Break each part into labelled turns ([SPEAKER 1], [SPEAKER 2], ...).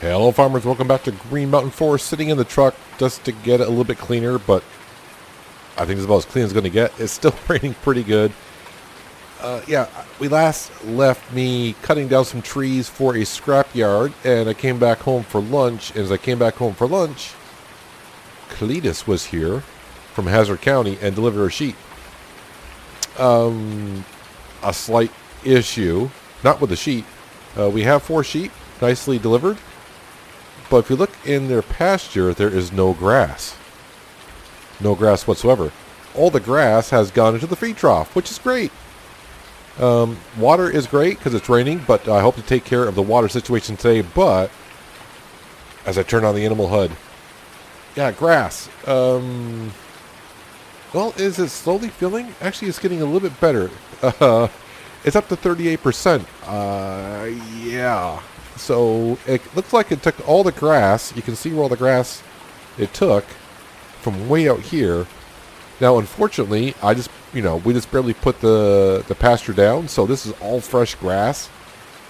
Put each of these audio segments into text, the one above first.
[SPEAKER 1] Hello farmers, welcome back to Green Mountain Forest. Sitting in the truck just to get it a little bit cleaner, but I think it's about as clean as it's going to get. It's still raining pretty good. We last left me cutting down some trees for a scrapyard, and I came back home for lunch. And as I came back home for lunch, Cletus was here from Hazard County and delivered her sheep. A slight issue, not with the sheep. We have 4 sheep, nicely delivered. But if you look in their pasture, there is no grass. No grass whatsoever. All the grass has gone into the feed trough, which is great. Water is great because it's raining, but I hope to take care of the water situation today. But as I turn on the animal HUD, grass. Well, is it slowly filling? Actually, it's getting a little bit better. It's up to 38%. So it looks like it took all the grass. You can see where all the grass it took from way out here. Now, unfortunately, we just barely put the pasture down, so this is all fresh grass.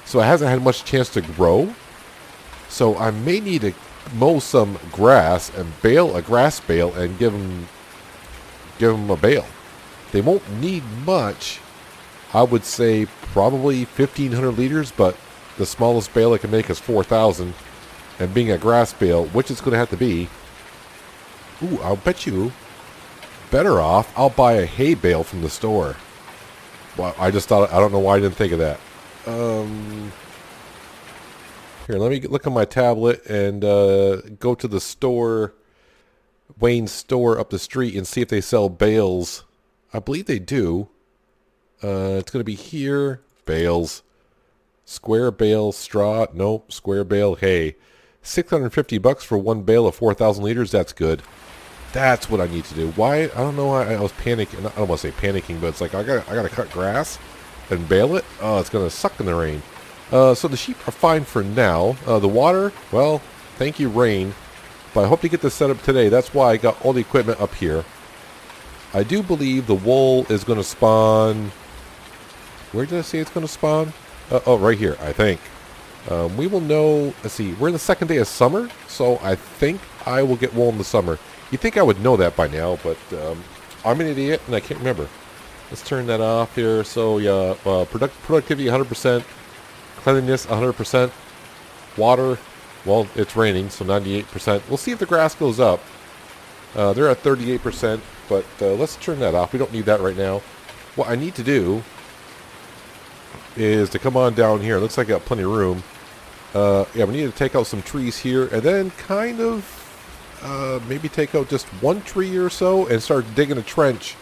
[SPEAKER 1] So it hasn't had much chance to grow. So I may need to mow some grass and bale a grass bale and give them a bale. They won't need much. I would say probably 1,500 liters, but the smallest bale I can make is 4,000. And being a grass bale, which it's going to have to be, I'll bet you better off I'll buy a hay bale from the store. Well, I just thought, I don't know why I didn't think of that. Here, let me look on my tablet and go to the store, Wayne's store up the street, and see if they sell bales. I believe they do. It's going to be here. Bales. Square bale straw. Nope. Square bale hay. $650 for one bale of 4,000 liters. That's good. That's what I need to do. Why? I don't know why I was panicking. I don't want to say panicking, but it's like I gotta cut grass and bale it. Oh, it's gonna suck in the rain. So the sheep are fine for now. The water, well, thank you, rain. But I hope to get this set up today. That's why I got all the equipment up here. I do believe the wool is going to spawn. Where did I say it's going to spawn? Right here, I think. We will know. Let's see. We're in the second day of summer, so I think I will get wool in the summer. You'd think I would know that by now, but I'm an idiot and I can't remember. Let's turn that off here. So yeah, productivity 100%, cleanliness 100%, water. Well, it's raining, so 98%. We'll see if the grass goes up. They're at 38%, but let's turn that off. We don't need that right now. What I need to do is to come on down here. It looks like I got plenty of room. We need to take out some trees here, and then kind of maybe take out just one tree or so and start digging a trench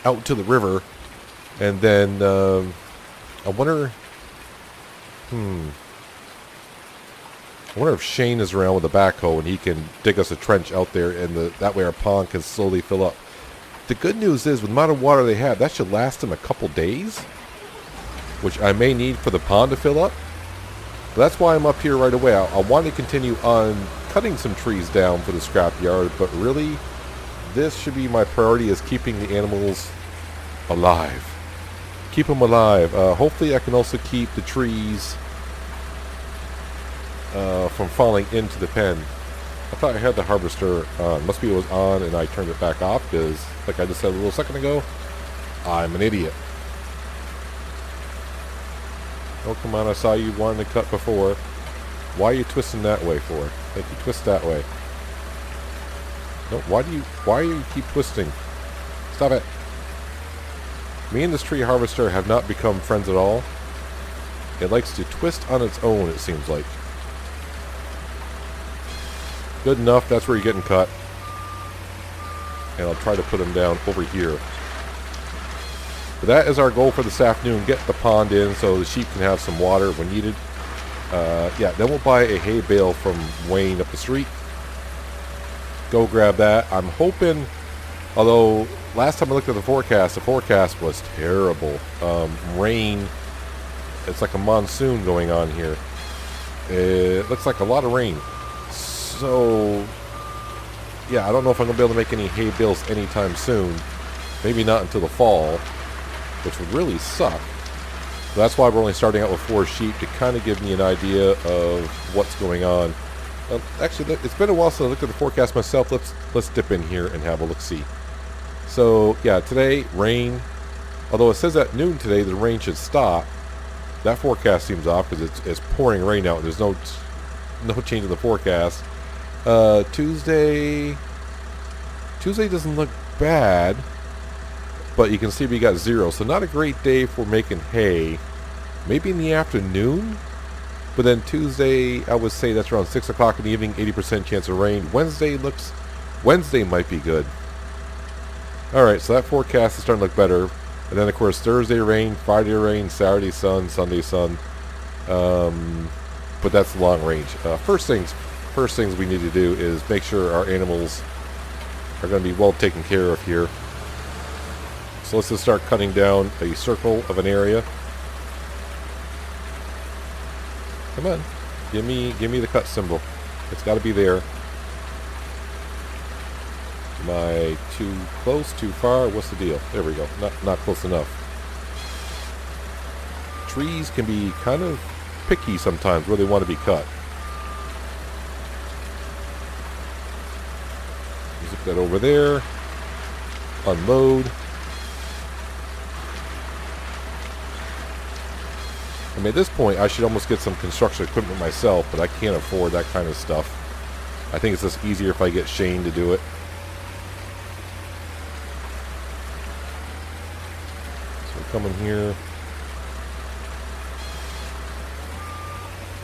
[SPEAKER 1] out to the river. And then I wonder if Shane is around with a backhoe and he can dig us a trench out there, and that way our pond can slowly fill up. The good news is, with the amount of water they have, that should last them a couple days, which I may need for the pond to fill up. But that's why I'm up here right away. I want to continue on cutting some trees down for the scrapyard, but really, this should be my priority, is keeping the animals alive. Keep them alive. Hopefully I can also keep the trees from falling into the pen. I thought I had the harvester on. Must be it was on and I turned it back off, because, like I just said a little second ago, I'm an idiot. Oh, come on, I saw you wanting to cut before. Why are you twisting that way for? Like, you twist that way. No, why do you keep twisting? Stop it. Me and this tree harvester have not become friends at all. It likes to twist on its own, it seems like. Good enough, that's where you're getting cut. And I'll try to put them down over here. But that is our goal for this afternoon. Get the pond in so the sheep can have some water when needed. Then we'll buy a hay bale from Wayne up the street. Go grab that. I'm hoping, although last time I looked at the forecast was terrible. Rain. It's like a monsoon going on here. It looks like a lot of rain. So, I don't know if I'm going to be able to make any hay bales anytime soon. Maybe not until the fall, which would really suck. So that's why we're only starting out with 4 sheep, to kind of give me an idea of what's going on. Actually, it's been a while since I looked at the forecast myself. Let's dip in here and have a look-see. So yeah, today rain. Although it says at noon today the rain should stop. That forecast seems off because it's pouring rain out. There's no change in the forecast. Tuesday doesn't look bad, but you can see we got 0. So not a great day for making hay. Maybe in the afternoon. But then Tuesday, I would say that's around 6 o'clock in the evening, 80% chance of rain. Wednesday might be good. Alright, so that forecast is starting to look better. And then, of course, Thursday rain, Friday rain, Saturday sun, Sunday sun. But that's long range. First things we need to do is make sure our animals are going to be well taken care of here. So let's just start cutting down a circle of an area. Come on, give me the cut symbol. It's got to be there. Am I too close, too far? What's the deal? There we go. Not close enough. Trees can be kind of picky sometimes where they want to be cut. Zip that over there. Unload. I mean, at this point, I should almost get some construction equipment myself, but I can't afford that kind of stuff. I think it's just easier if I get Shane to do it. So come in here.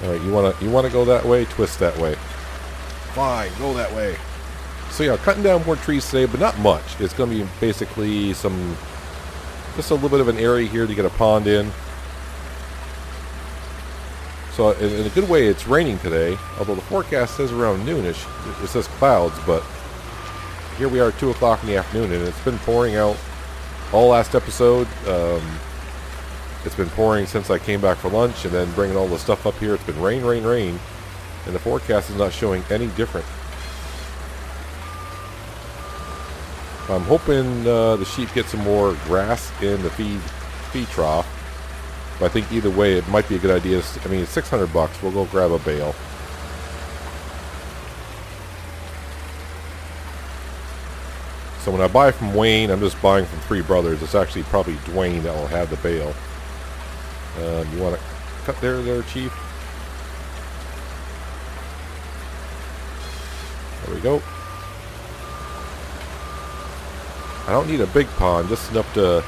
[SPEAKER 1] All right, you wanna go that way? Twist that way. Fine, go that way. So yeah, cutting down more trees today, but not much. It's gonna be basically just a little bit of an area here to get a pond in. So in a good way, it's raining today, although the forecast says around noonish. It says clouds, but here we are at 2 o'clock in the afternoon, and it's been pouring out all last episode. It's been pouring since I came back for lunch, and then bringing all the stuff up here. It's been rain, rain, rain, and the forecast is not showing any different. I'm hoping the sheep get some more grass in the feed trough. But I think either way, it might be a good idea. I mean, it's $600. We'll go grab a bale. So when I buy from Wayne, I'm just buying from 3 brothers. It's actually probably Dwayne that will have the bale. You want to cut there, Chief? There we go. I don't need a big pond, just enough to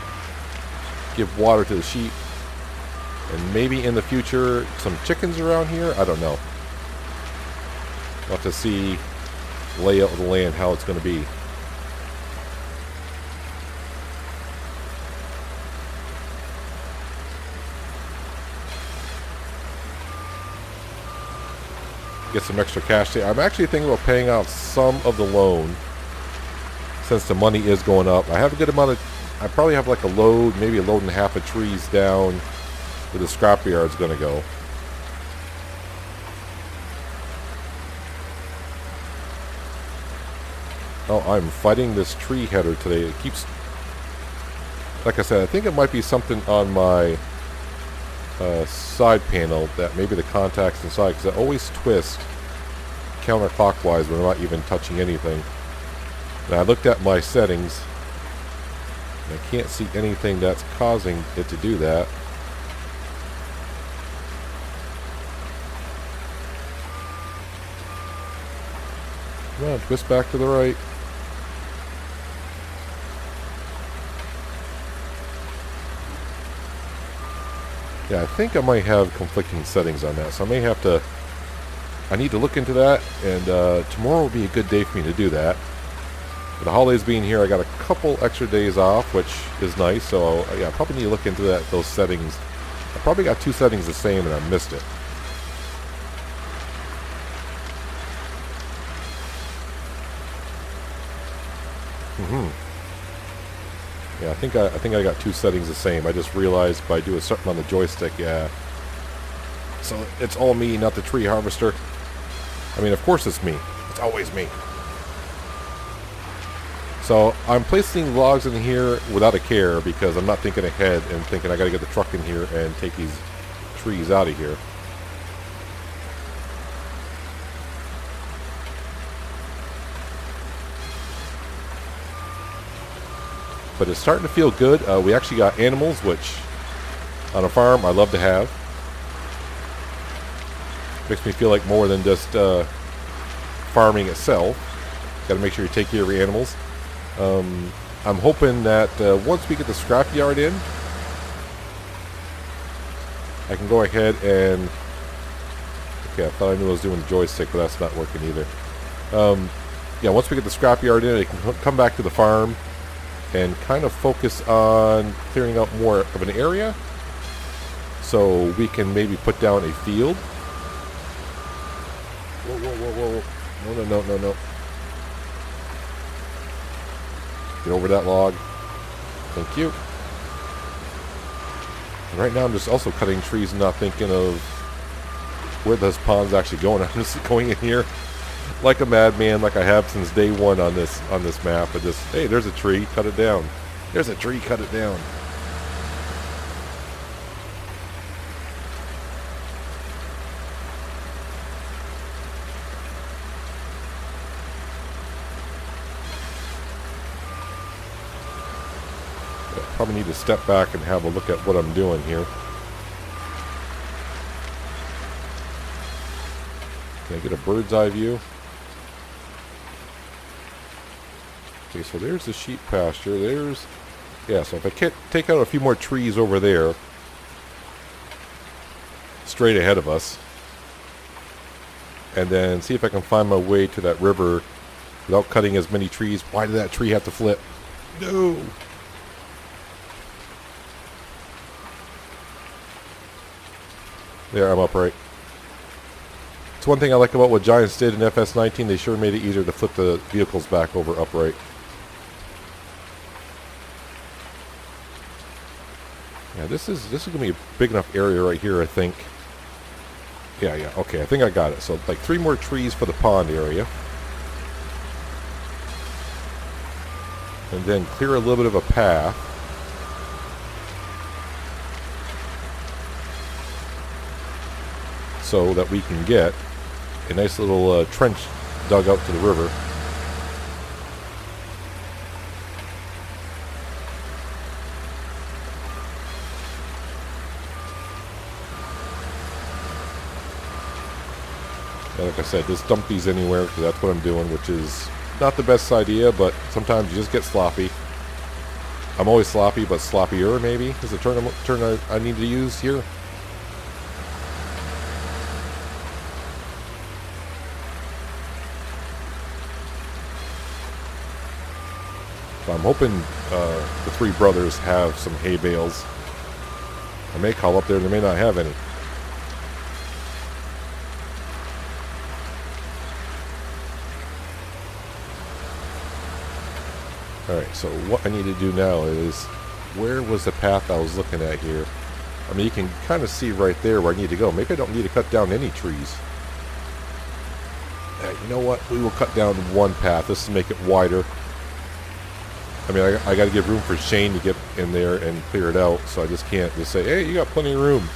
[SPEAKER 1] give water to the sheep. And maybe in the future, some chickens around here? I don't know. We'll have to see the layout of the land, how it's going to be. Get some extra cash there. I'm actually thinking about paying off some of the loan, since the money is going up. I have a good amount of... I probably have like a load, maybe a load and a half of trees down where the scrapyard's going to go. Oh, I'm fighting this tree header today. It keeps... Like I said, I think it might be something on my side panel, that maybe the contacts inside, because I always twist counterclockwise when I'm not even touching anything. And I looked at my settings, and I can't see anything that's causing it to do that. Come on, twist back to the right. Yeah, I think I might have conflicting settings on that, so I may have to... I need to look into that, and tomorrow will be a good day for me to do that. With the holidays being here, I got a couple extra days off, which is nice, so yeah, I probably need to look into those settings. I probably got 2 settings the same, and I missed it. Yeah, I think I got 2 settings the same. I just realized by doing something on the joystick, yeah. So it's all me, not the tree harvester. I mean, of course it's me. It's always me. So I'm placing logs in here without a care because I'm not thinking ahead and thinking I got to get the truck in here and take these trees out of here. But it's starting to feel good. We actually got animals, which on a farm I love to have. Makes me feel like more than just farming itself. Got to make sure you take care of your animals. I'm hoping that once we get the scrapyard in, I can go ahead and... Okay, I thought I knew I was doing the joystick, but that's not working either. Yeah, once we get the scrapyard in, I can come back to the farm and kind of focus on clearing out more of an area so we can maybe put down a field. Whoa, whoa, whoa, whoa. No, no, no, no, no. Get over that log. Thank you. And right now I'm just also cutting trees and not thinking of where this pond's actually going. I'm just going in here like a madman, like I have since day one on this map. And just, hey, there's a tree, cut it down. There's a tree, cut it down. Probably need to step back and have a look at what I'm doing here. Can I get a bird's eye view? Okay, so there's the sheep pasture. There's... Yeah, so if I can't take out a few more trees over there, straight ahead of us, and then see if I can find my way to that river without cutting as many trees. Why did that tree have to flip? No! There, I'm upright. It's one thing I like about what Giants did in FS19. They sure made it easier to flip the vehicles back over upright. Yeah, this is gonna be a big enough area right here, I think. Yeah, okay, I think I got it. So like 3 more trees for the pond area. And then clear a little bit of a path. So that we can get a nice little trench dug out to the river. And like I said, just dump these anywhere because that's what I'm doing, which is not the best idea, but sometimes you just get sloppy. I'm always sloppy, but sloppier maybe is the term I need to use here. I'm hoping the 3 brothers have some hay bales. I may call up there, they may not have any. Alright, so what I need to do now is, where was the path I was looking at here? I mean, you can kind of see right there where I need to go. Maybe I don't need to cut down any trees. You know what? We will cut down one path. This will make it wider. I mean, I got to give room for Shane to get in there and clear it out, so I just can't just say, hey, you got plenty of room.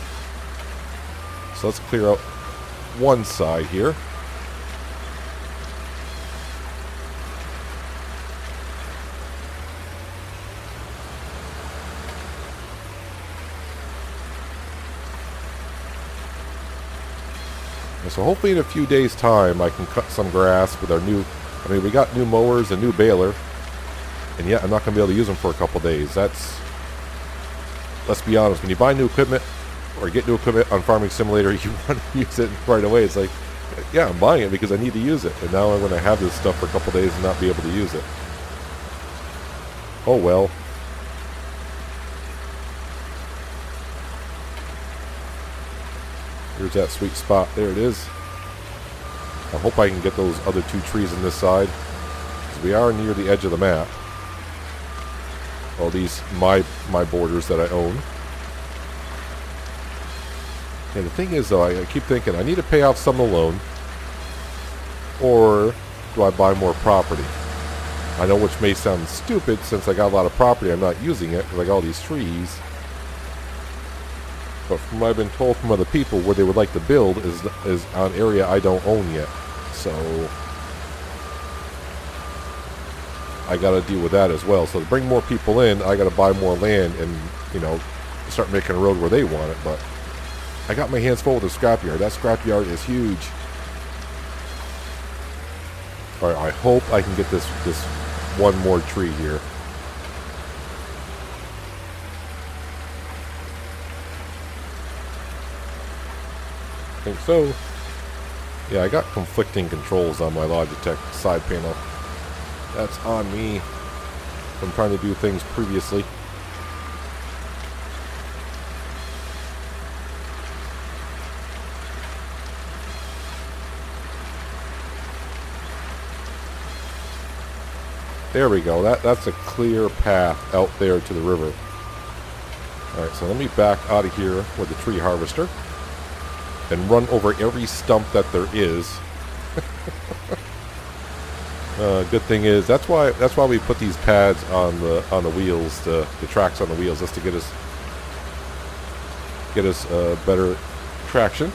[SPEAKER 1] So let's clear out one side here. And so hopefully in a few days' time I can cut some grass with our new, I mean, we got new mowers, a new baler. And yet, I'm not going to be able to use them for a couple days. That's, let's be honest, when you buy new equipment, or get new equipment on Farming Simulator, you want to use it right away. It's like, yeah, I'm buying it because I need to use it. And now I'm going to have this stuff for a couple days and not be able to use it. Oh well. Here's that sweet spot. There it is. I hope I can get those other 2 trees on this side, because we are near the edge of the map. All these my borders that I own. And the thing is, though, I keep thinking I need to pay off some of the loan, or do I buy more property? I know, which may sound stupid since I got a lot of property I'm not using it because I got all these trees. But from what I've been told from other people, where they would like to build is on area I don't own yet. So I got to deal with that as well. So to bring more people in, I got to buy more land and, you know, start making a road where they want it. But I got my hands full with the scrapyard. That scrapyard is huge. All right, I hope I can get this one more tree here. I think so. Yeah, I got conflicting controls on my Logitech side panel. That's on me. I'm trying to do things previously. There we go. That's a clear path out there to the river. Alright, so let me back out of here with the tree harvester and run over every stump that there is. Good thing is that's why we put these pads on the wheels, the tracks on the wheels, just to get us better traction.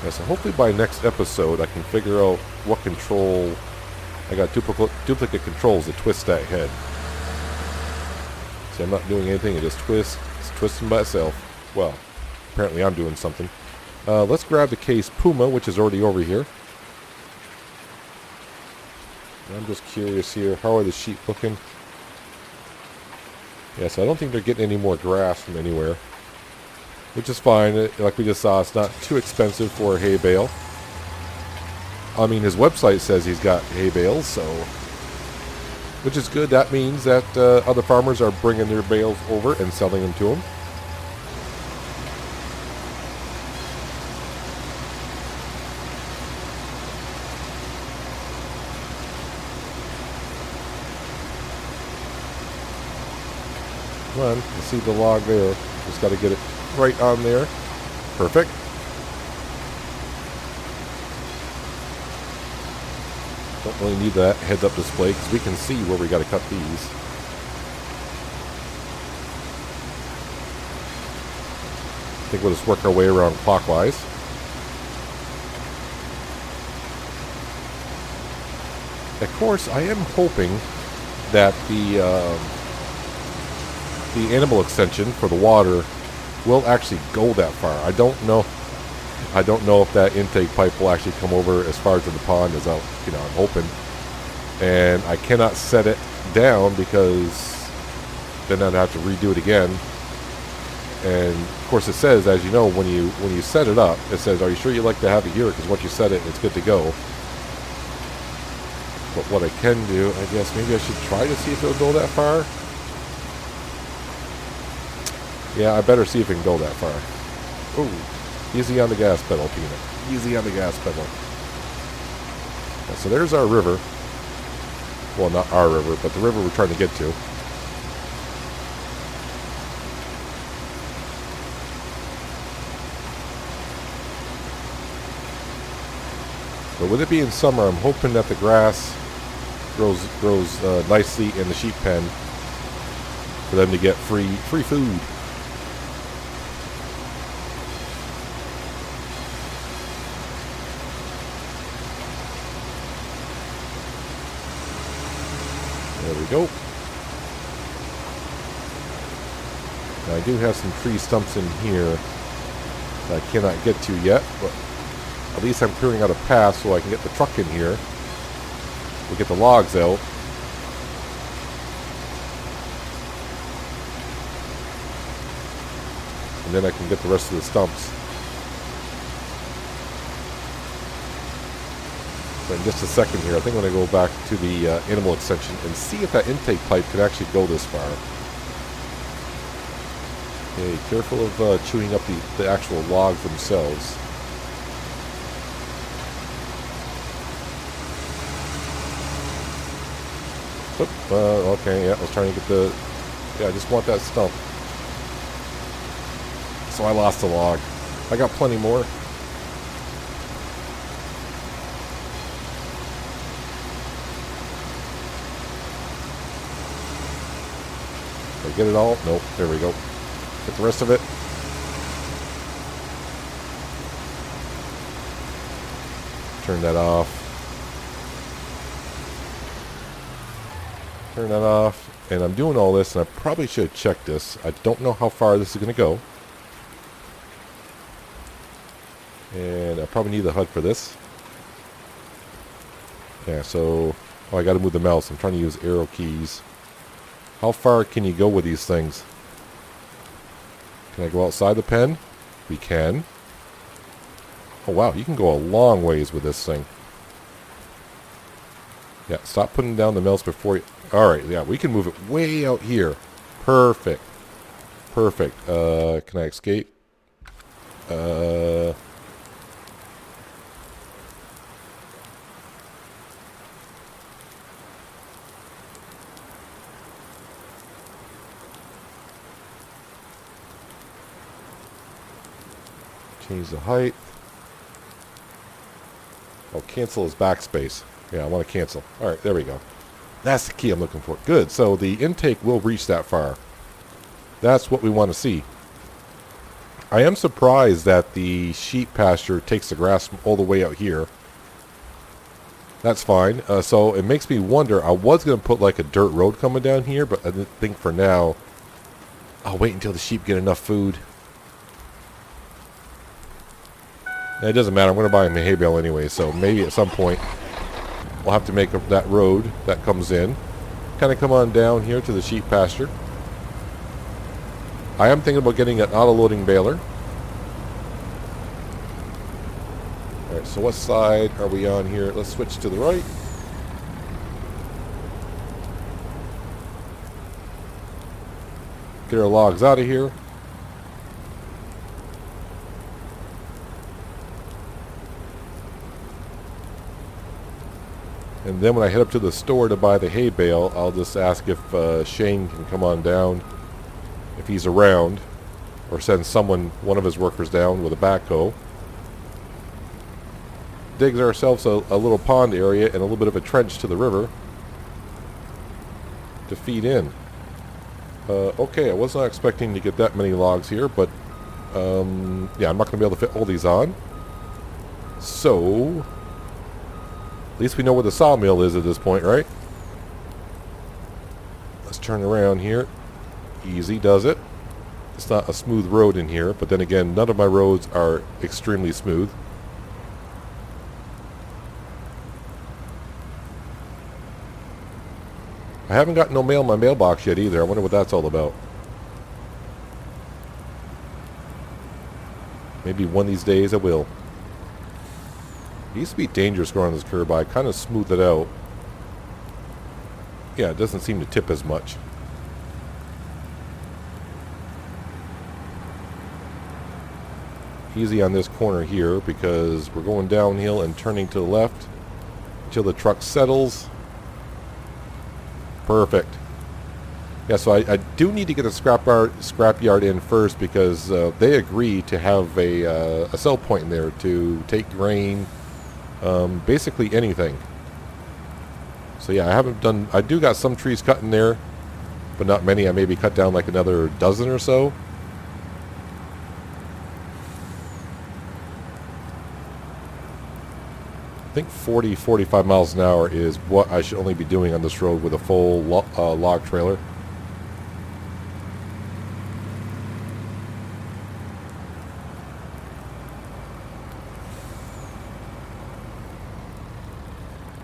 [SPEAKER 1] Yeah, so hopefully by next episode I can figure out what control. I got duplicate controls to twist that head. See, I'm not doing anything, it just twists. It's twisting by itself. Well, apparently I'm doing something. Let's grab the case Puma, which is already over here. I'm just curious here, how are the sheep looking? Yes, I don't think they're getting any more grass from anywhere, which is fine. Like we just saw, it's not too expensive for a hay bale. I mean, his website says he's got hay bales, so, which is good. That means that other farmers are bringing their bales over and selling them to him. Come on, you see the log there. Just got to get it right on there. Perfect. Don't really need that heads-up display because we can see where we got to cut these. I think we'll just work our way around clockwise. Of course, I am hoping that the animal extension for the water will actually go that far. I don't know if that intake pipe will actually come over as far as in the pond as I'm hoping. And I cannot set it down because then I'd have to redo it again. And of course it says, as you know, when you set it up, it says, are you sure you'd like to have it here? Because once you set it, it's good to go. But what I can do, I guess maybe I should try to see if it'll go that far. Yeah, I better see if it can go that far. Ooh, easy on the gas pedal, Peanut. Easy on the gas pedal. So there's our river. Well, not our river, but the river we're trying to get to. But with it being summer, I'm hoping that the grass grows nicely in the sheep pen for them to get free food. There we go. Now I do have some tree stumps in here that I cannot get to yet, but at least I'm clearing out a path so I can get the truck in here. We'll get the logs out. And then I can get the rest of the stumps. So in just a second here, I think I'm going to go back to the animal extension and see if that intake pipe could actually go this far. Okay, careful of chewing up the actual logs themselves. Oop, okay, yeah, I was trying to get I just want that stump. So I lost a log. I got plenty more. get it all? Nope. There we go. Get the rest of it. Turn that off. Turn that off. And I'm doing all this, and I probably should have checked this. I don't know how far this is going to go. And I probably need the HUD for this. Yeah, so... Oh, I got to move the mouse. I'm trying to use arrow keys. How far can you go with these things? Can I go outside the pen? We can. Oh, wow. You can go a long ways with this thing. Yeah, stop putting down the mouse before you... Alright, yeah, we can move it way out here. Perfect. Perfect. Can I escape? Change the height. Oh, cancel is backspace. Yeah, I want to cancel. Alright, there we go. That's the key I'm looking for. Good, so the intake will reach that far. That's what we want to see. I am surprised that the sheep pasture takes the grass from all the way out here. That's fine. So it makes me wonder, I was going to put like a dirt road coming down here, but I think for now, I'll wait until the sheep get enough food. It doesn't matter. I'm going to buy him a hay bale anyway, so maybe at some point we'll have to make that road that comes in. Kind of come on down here to the sheep pasture. I am thinking about getting an auto-loading baler. Alright, so what side are we on here? Let's switch to the right. Get our logs out of here. And then when I head up to the store to buy the hay bale, I'll just ask if Shane can come on down, if he's around, or send one of his workers down with a backhoe. Dig ourselves a little pond area and a little bit of a trench to the river to feed in. Okay, I was not expecting to get that many logs here, but yeah, I'm not going to be able to fit all these on. So... at least we know where the sawmill is at this point, right? Let's turn around here. Easy does it. It's not a smooth road in here, but then again, none of my roads are extremely smooth. I haven't got no mail in my mailbox yet either. I wonder what that's all about. Maybe one of these days I will. It used to be dangerous going on this curb, but I kind of smoothed it out. Yeah, it doesn't seem to tip as much. Easy on this corner here because we're going downhill and turning to the left until the truck settles. Perfect. Yeah, so I do need to get the scrapyard in first because they agree to have a sell point in there to take grain. Basically anything. So yeah, I do got some trees cut in there, but not many. I maybe cut down like another dozen or so. I think 40-45 miles an hour is what I should only be doing on this road with a full log trailer.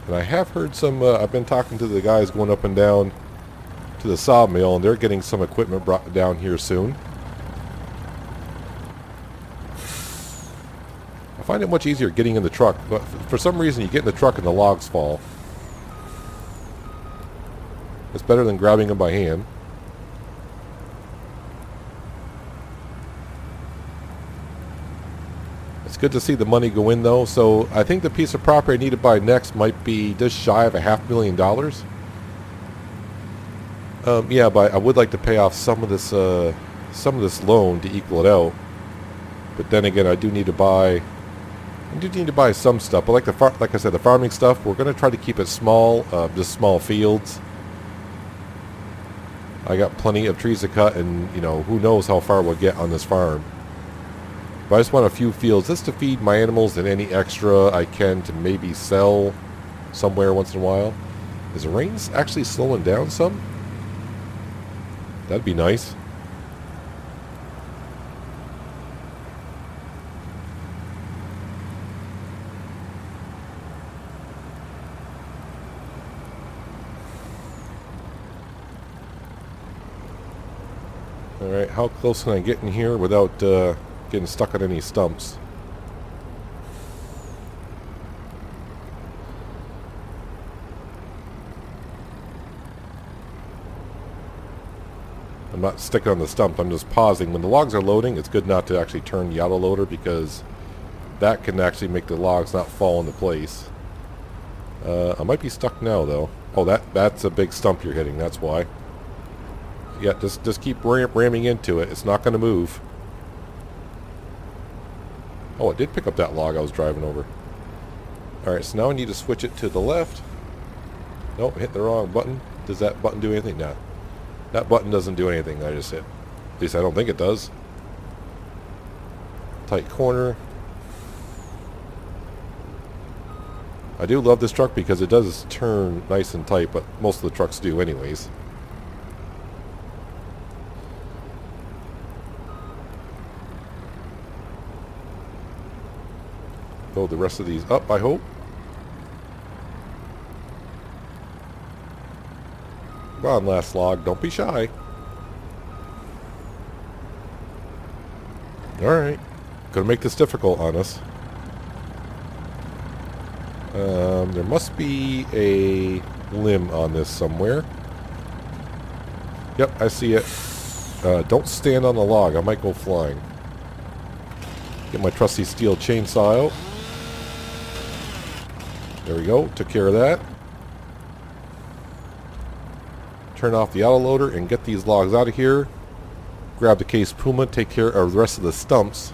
[SPEAKER 1] And I have heard some, I've been talking to the guys going up and down to the sawmill, and they're getting some equipment brought down here soon. I find it much easier getting in the truck, but for some reason you get in the truck and the logs fall. It's better than grabbing them by hand. It's good to see the money go in though. So I think the piece of property I need to buy next might be just shy of $500,000. Yeah, but I would like to pay off some of this loan to equal it out. But then again, I do need to buy some stuff. But like I said, the farming stuff, we're going to try to keep it small, just small fields. I got plenty of trees to cut, and, you know, who knows how far we'll get on this farm. But I just want a few fields just to feed my animals and any extra I can to maybe sell somewhere once in a while. Is the rain actually slowing down some? That'd be nice. Alright, how close can I get in here without getting stuck on any stumps? I'm not sticking on the stump, I'm just pausing. When the logs are loading, it's good not to actually turn the auto loader because that can actually make the logs not fall into place. I might be stuck now though. Oh, that's a big stump you're hitting, that's why. Yeah, just keep ramming into it. It's not going to move. Oh, it did pick up that log I was driving over. Alright, so now I need to switch it to the left. Nope, hit the wrong button. Does that button do anything? No. That button doesn't do anything I just hit. At least I don't think it does. Tight corner. I do love this truck because it does turn nice and tight, but most of the trucks do anyways. Load the rest of these up, I hope. Come on, last log. Don't be shy. Alright. Gonna make this difficult on us. There must be a limb on this somewhere. Yep, I see it. Don't stand on the log. I might go flying. Get my trusty steel chainsaw out. There we go. Took care of that. Turn off the auto loader and get these logs out of here. Grab the Case Puma, take care of the rest of the stumps.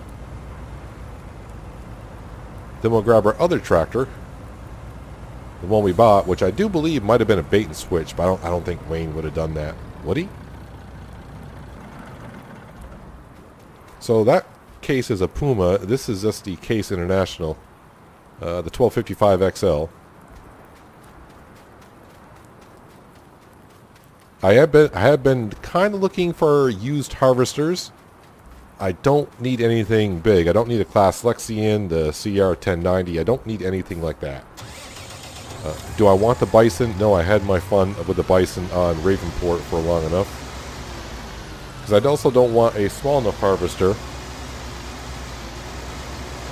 [SPEAKER 1] Then we'll grab our other tractor, the one we bought, which I do believe might have been a bait and switch, but I don't think Wayne would have done that. Would he? So that Case is a Puma. This is just the Case International, the 1255 XL. I have been kind of looking for used harvesters. I don't need anything big. I don't need a Class Lexion, the CR 1090. I don't need anything like that. Do I want the Bison? No, I had my fun with the Bison on Ravenport for long enough. Because I also don't want a small enough harvester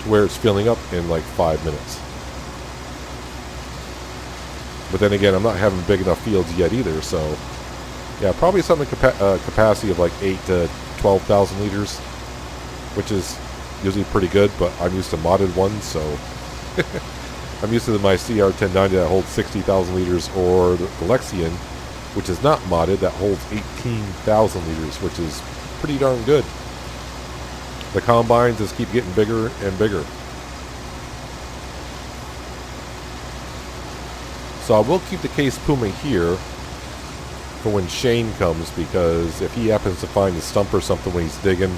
[SPEAKER 1] to where it's filling up in like 5 minutes. But then again, I'm not having big enough fields yet either, so... Yeah, probably something capacity of like 8 to 12,000 liters, which is usually pretty good, but I'm used to modded ones, so I'm used to my CR 1090 that holds 60,000 liters, or the Lexion, which is not modded, that holds 18,000 liters, which is pretty darn good. The combines just keep getting bigger and bigger. So I will keep the Case Puma here for when Shane comes, because if he happens to find a stump or something when he's digging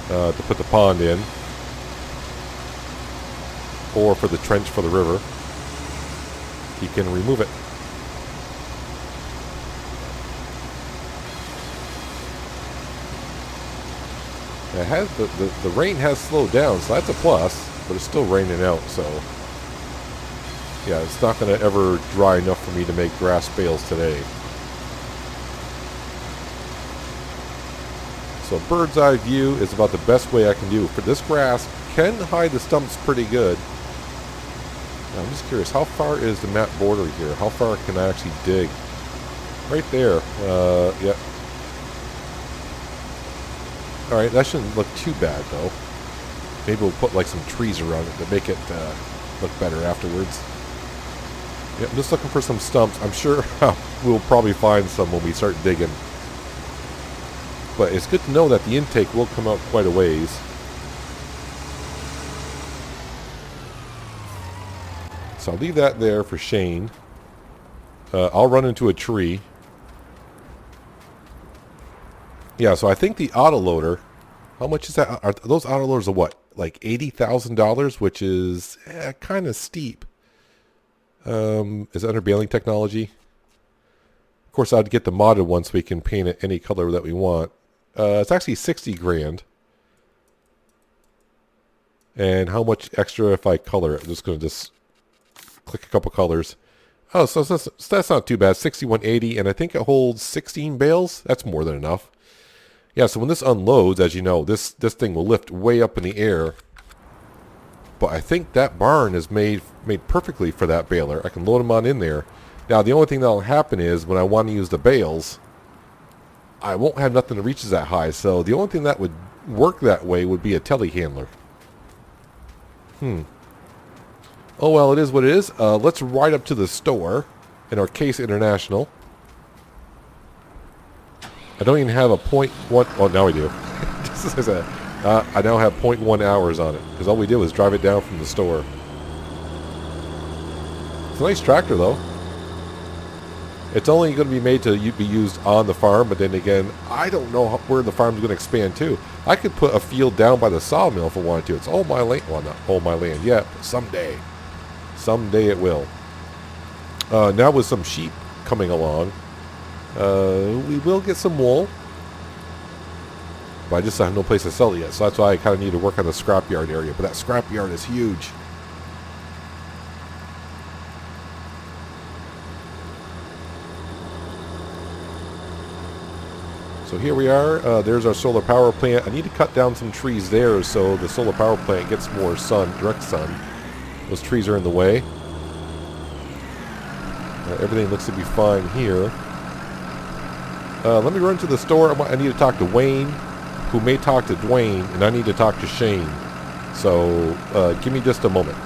[SPEAKER 1] to put the pond in, or for the trench for the river, he can remove it. It has the rain has slowed down, so that's a plus, but it's still raining out, so yeah, it's not going to ever dry enough for me to make grass bales today. So bird's eye view is about the best way I can do. For this grass can hide the stumps pretty good. Now, I'm just curious, how far is the map border here? How far can I actually dig? Right there. Yeah. Alright, that shouldn't look too bad though. Maybe we'll put like some trees around it to make it look better afterwards. Yeah, I'm just looking for some stumps. I'm sure we'll probably find some when we start digging. But it's good to know that the intake will come out quite a ways. So I'll leave that there for Shane. I'll run into a tree. Yeah, so I think the autoloader, how much is that? Are those autoloaders are what? Like $80,000, which is kind of steep. Is it under baling technology? Of course, I'd get the modded one so we can paint it any color that we want. It's actually 60 grand. And how much extra if I color it? I'm just going to click a couple colors. Oh, so that's not too bad. 6180, and I think it holds 16 bales. That's more than enough. Yeah, so when this unloads, as you know, this thing will lift way up in the air. But I think that barn is made perfectly for that baler. I can load them on in there. Now, the only thing that'll happen is when I want to use the bales, I won't have nothing that reaches that high. So the only thing that would work that way would be a telehandler. Oh, well, it is what it is. Let's ride up to the store in our Case International. I don't even have a 0.1... Oh, now we do. I now have 0.1 hours on it, because all we did was drive it down from the store. It's a nice tractor, though. It's only going to be made to be used on the farm, but then again, I don't know where the farm's going to expand to. I could put a field down by the sawmill if I wanted to. It's all my land. Well, not all my land yet, but someday. Someday it will. Now with some sheep coming along, we will get some wool. But I just have no place to sell it yet, so that's why I kind of need to work on the scrapyard area. But that scrapyard is huge. So here we are. There's our solar power plant. I need to cut down some trees there so the solar power plant gets more sun, direct sun. Those trees are in the way. Everything looks to be fine here. Let me run to the store. I need to talk to Wayne, who may talk to Dwayne, and I need to talk to Shane. So give me just a moment.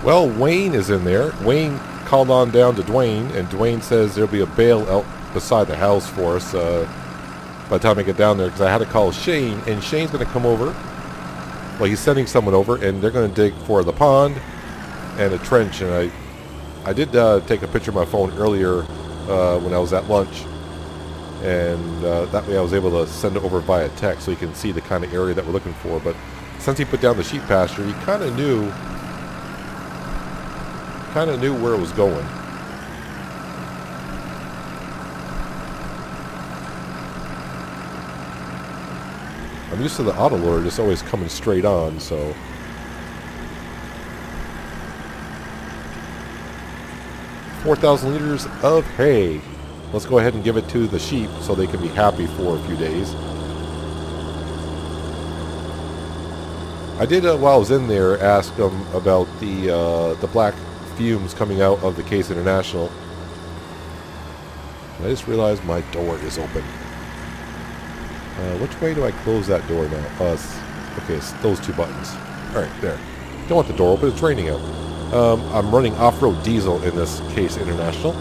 [SPEAKER 1] Well, Wayne is in there. Wayne called on down to Dwayne, and Dwayne says there'll be a bale out beside the house for us by the time I get down there, because I had to call Shane, and Shane's going to come over. Well, he's sending someone over, and they're going to dig for the pond and a trench. And I did take a picture of my phone earlier when I was at lunch, and that way I was able to send it over via text so you can see the kind of area that we're looking for. But since he put down the sheep pasture, he kind of knew where it was going. I'm used to the autoloader just always coming straight on, so 4,000 liters of hay. Let's go ahead and give it to the sheep so they can be happy for a few days. I did, while I was in there, ask them about the black fumes coming out of the Case International. I just realized my door is open. Which way do I close that door now? Okay, it's those two buttons. Alright, there. Don't want the door open, it's raining out. I'm running off-road diesel in this Case International.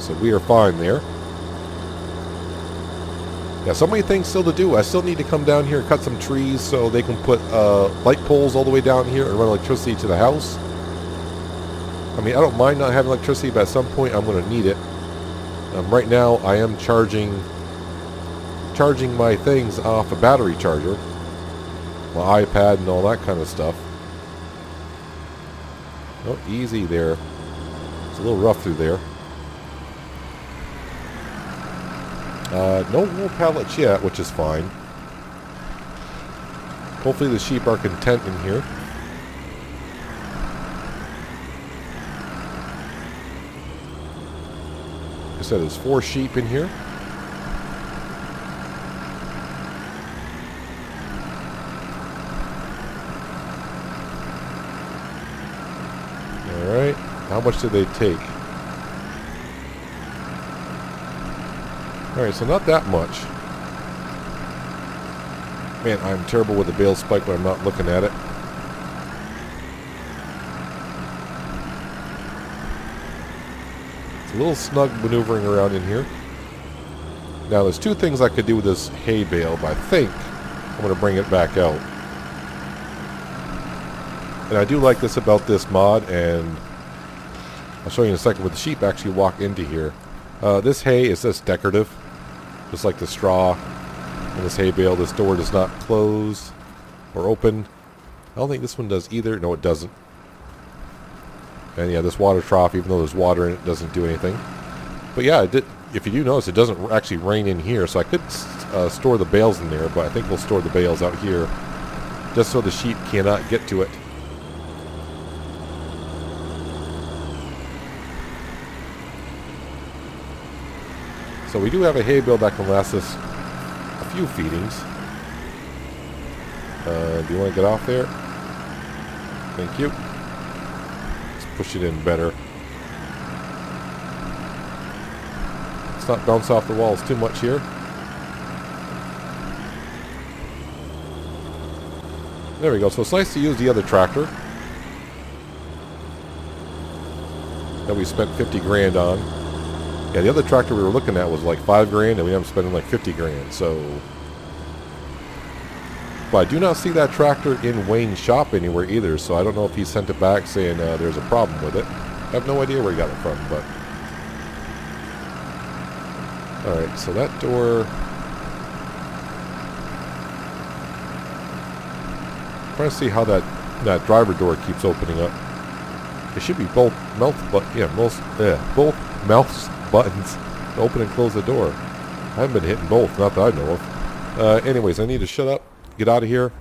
[SPEAKER 1] So we are fine there. Yeah, so many things still to do. I still need to come down here and cut some trees so they can put light poles all the way down here and run electricity to the house. I mean, I don't mind not having electricity, but at some point I'm going to need it. Right now I am charging my things off a battery charger. My iPad and all that kind of stuff. Oh, easy there. It's a little rough through there. No wool pallets yet, which is fine. Hopefully the sheep are content in here. Like I said, there's 4 sheep in here. Alright, how much did they take? Alright, so not that much. Man, I'm terrible with the bale spike when I'm not looking at it. It's a little snug maneuvering around in here. Now, there's 2 things I could do with this hay bale, but I think I'm going to bring it back out. And I do like this about this mod, and I'll show you in a second where the sheep actually walk into here. This hay is just decorative, just like the straw in this hay bale. This door does not close or open. I don't think this one does either. No, it doesn't. And yeah, this water trough, even though there's water in it, doesn't do anything. But yeah, if you do notice, it doesn't actually rain in here, so I could store the bales in there, but I think we'll store the bales out here just so the sheep cannot get to it. So we do have a hay bale that can last us a few feedings. Do you want to get off there? Thank you. Let's push it in better. Let's not bounce off the walls too much here. There we go. So it's nice to use the other tractor that we spent 50 grand on. Yeah, the other tractor we were looking at was like 5 grand, and we ended up spending like 50 grand. So, but I do not see that tractor in Wayne's shop anywhere either. So I don't know if he sent it back saying there's a problem with it. I have no idea where he got it from, but all right. So that door. I'm trying to see how that driver door keeps opening up. It should be both mouse buttons to open and close the door. I haven't been hitting both, not that I know of. Anyways, I need to shut up, get out of here.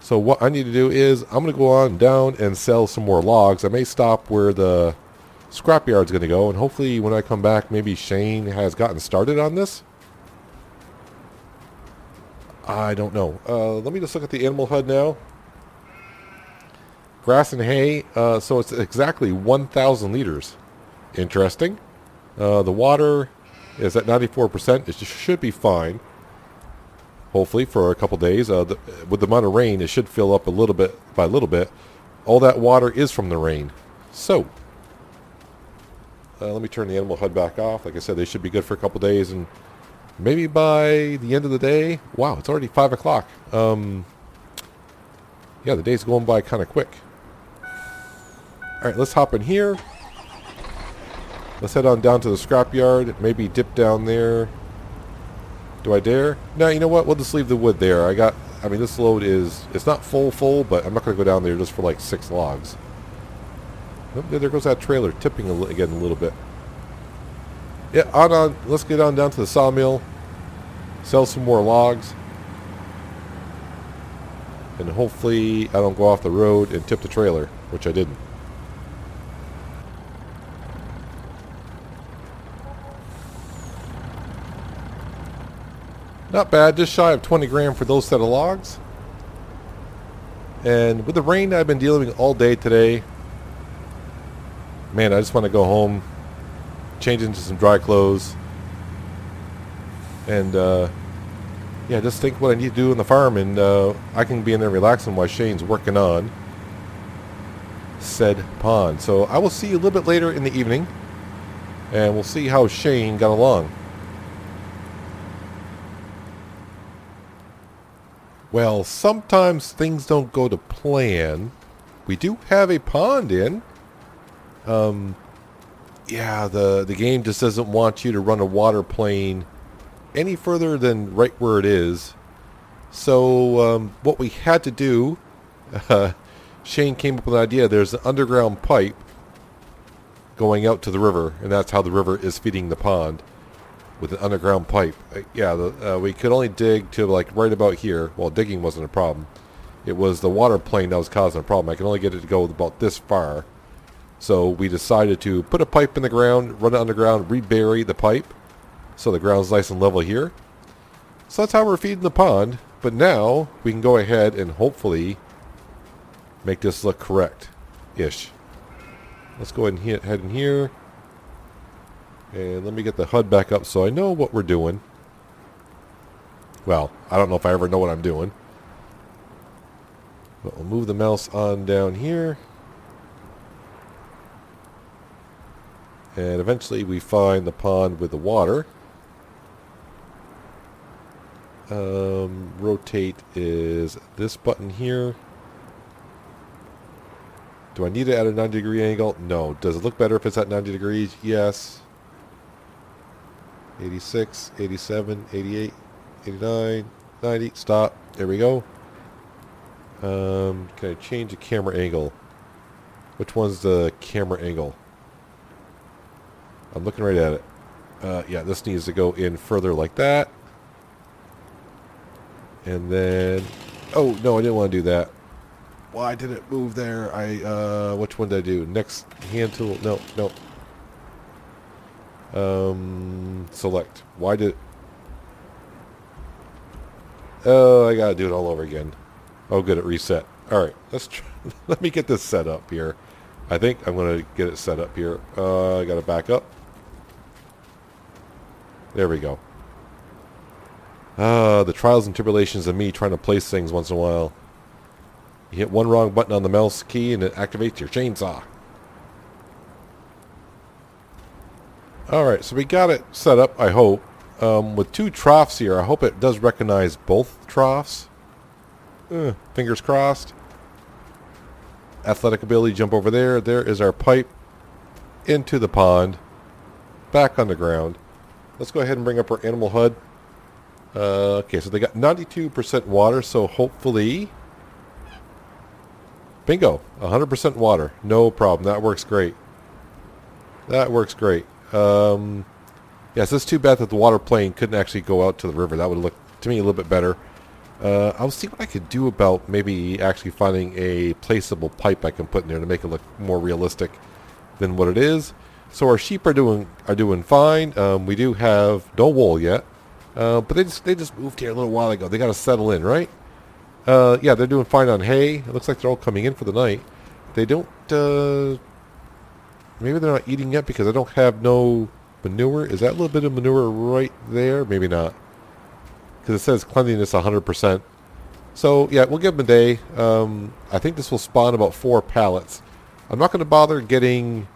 [SPEAKER 1] So what I need to do is I'm going to go on down and sell some more logs. I may stop where the scrapyard's going to go, and hopefully when I come back, maybe Shane has gotten started on this. I don't know. Let me just look at the animal HUD now. Grass and hay, so it's exactly 1,000 liters. Interesting. The water is at 94%. It should be fine. Hopefully for a couple days. With the amount of rain, it should fill up a little bit by little bit. All that water is from the rain. So, let me turn the animal HUD back off. Like I said, they should be good for a couple days, and maybe by the end of the day. Wow, it's already 5 o'clock. Yeah, the day's going by kind of quick. All right, let's hop in here. Let's head on down to the scrapyard. Maybe dip down there. Do I dare? No, you know what? We'll just leave the wood there. I mean, this load it's not full, but I'm not going to go down there just for like 6 logs. Oh, there goes that trailer tipping again a little bit. Yeah, on. Let's get on down to the sawmill. Sell some more logs. And hopefully I don't go off the road and tip the trailer, which I didn't. Not bad, just shy of 20 grand for those set of logs. And with the rain I've been dealing with all day today, man, I just want to go home, change into some dry clothes, and yeah, just think what I need to do on the farm, and I can be in there relaxing while Shane's working on said pond. So I will see you a little bit later in the evening, and we'll see how Shane got along. Well, sometimes things don't go to plan. We do have a pond in. Yeah, the game just doesn't want you to run a water plane any further than right where it is. So what we had to do, Shane came up with an idea. There's an underground pipe going out to the river, and that's how the river is feeding the pond, with an underground pipe. Yeah, we could only dig to like right about here. Well, digging wasn't a problem. It was the water plane that was causing a problem. I can only get it to go about this far. So we decided to put a pipe in the ground, run it underground, rebury the pipe, so the ground's nice and level here. So that's how we're feeding the pond. But now we can go ahead and hopefully make this look correct-ish. Let's go ahead and head in here. And let me get the HUD back up so I know what we're doing. Well, I don't know if I ever know what I'm doing. But we'll move the mouse on down here. And eventually we find the pond with the water. Rotate is this button here. Do I need it at a 90-degree angle? No. Does it look better if it's at 90 degrees? Yes. 86, 87, 88, 89, 90. Stop. There we go. Can I change the camera angle? Which one's the camera angle? I'm looking right at it. Yeah, this needs to go in further like that. And then... Oh, no, I didn't want to do that. Why did it move there? Which one did I do? Next hand tool. No. Select. Why did... Oh, I gotta do it all over again. Oh, good, it reset. Alright, let's try. Let me get this set up here. I think I'm gonna get it set up here. I gotta back up. There we go. The trials and tribulations of me trying to place things once in a while. You hit one wrong button on the mouse key and it activates your chainsaw. Alright, so we got it set up, I hope. With two troughs here, I hope it does recognize both troughs. Fingers crossed. Athletic ability, jump over there. There is our pipe into the pond. Back on the ground. Let's go ahead and bring up our animal HUD. Okay, so they got 92% water, so hopefully... Bingo! 100% water. No problem. That works great. That works great. Yes, it's too bad that the water plane couldn't actually go out to the river. That would look, to me, a little bit better. I'll see what I could do about maybe actually finding a placeable pipe I can put in there to make it look more realistic than what it is. So our sheep are doing fine. We do have no wool yet, but they just moved here a little while ago. They got to settle in, right? Yeah, they're doing fine on hay. It looks like they're all coming in for the night. They don't. Maybe they're not eating yet because I don't have no manure. Is that a little bit of manure right there? Maybe not. Because it says cleanliness 100%. So, yeah, we'll give them a day. I think this will spawn about 4 pallets. I'm not going to bother getting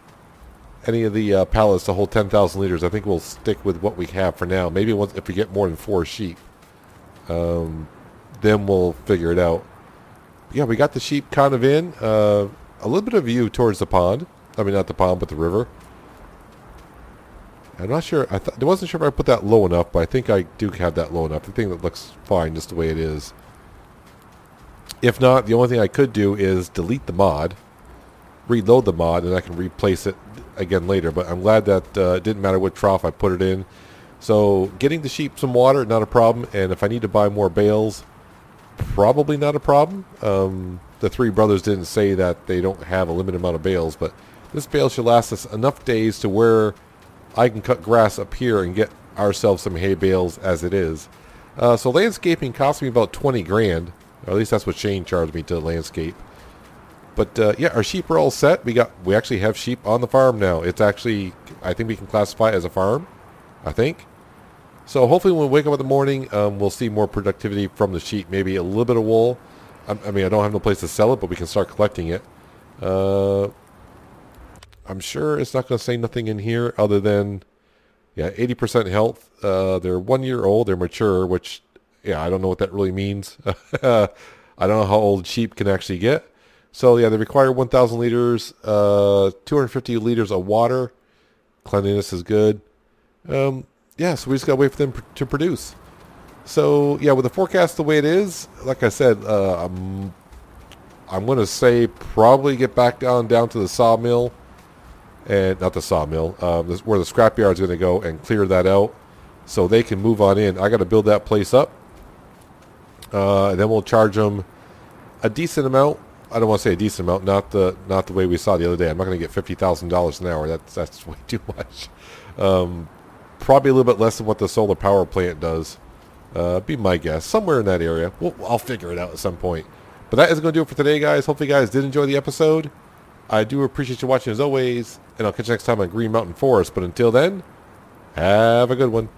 [SPEAKER 1] any of the pallets to hold 10,000 liters. I think we'll stick with what we have for now. Maybe once, if we get more than 4 sheep, then we'll figure it out. Yeah, we got the sheep kind of in. A little bit of view towards the pond. I mean, not the pond, but the river. I'm not sure. I wasn't sure if I put that low enough, but I think I do have that low enough. I think that looks fine just the way it is. If not, the only thing I could do is delete the mod, reload the mod, and I can replace it again later. But I'm glad that it didn't matter what trough I put it in. So getting the sheep some water, not a problem. And if I need to buy more bales, probably not a problem. The 3 brothers didn't say that they don't have a limited amount of bales, but this bale should last us enough days to where I can cut grass up here and get ourselves some hay bales as it is. So landscaping cost me about 20 grand. Or at least that's what Shane charged me to landscape. But yeah, our sheep are all set. We actually have sheep on the farm now. It's actually, I think we can classify it as a farm. I think. So hopefully when we wake up in the morning, we'll see more productivity from the sheep. Maybe a little bit of wool. I mean, I don't have no place to sell it, but we can start collecting it. I'm sure it's not going to say nothing in here other than, yeah, 80% health. They're 1 year old. They're mature, which, yeah, I don't know what that really means. I don't know how old sheep can actually get. So, yeah, they require 1,000 liters, 250 liters of water. Cleanliness is good. Yeah, so we just got to wait for them to produce. So, yeah, with the forecast the way it is, like I said, I'm going to say probably get back down to the sawmill. And not the sawmill, where the scrapyard is going to go, and clear that out so they can move on in. I got to build that place up. And then we'll charge them a decent amount. I don't want to say a decent amount, not the way we saw the other day. I'm not going to get $50,000 an hour. That's way too much. Probably a little bit less than what the solar power plant does. Be my guess. Somewhere in that area. I'll figure it out at some point. But that is going to do it for today, guys. Hopefully you guys did enjoy the episode. I do appreciate you watching as always. And I'll catch you next time on Green Mountain Forest. But until then, have a good one.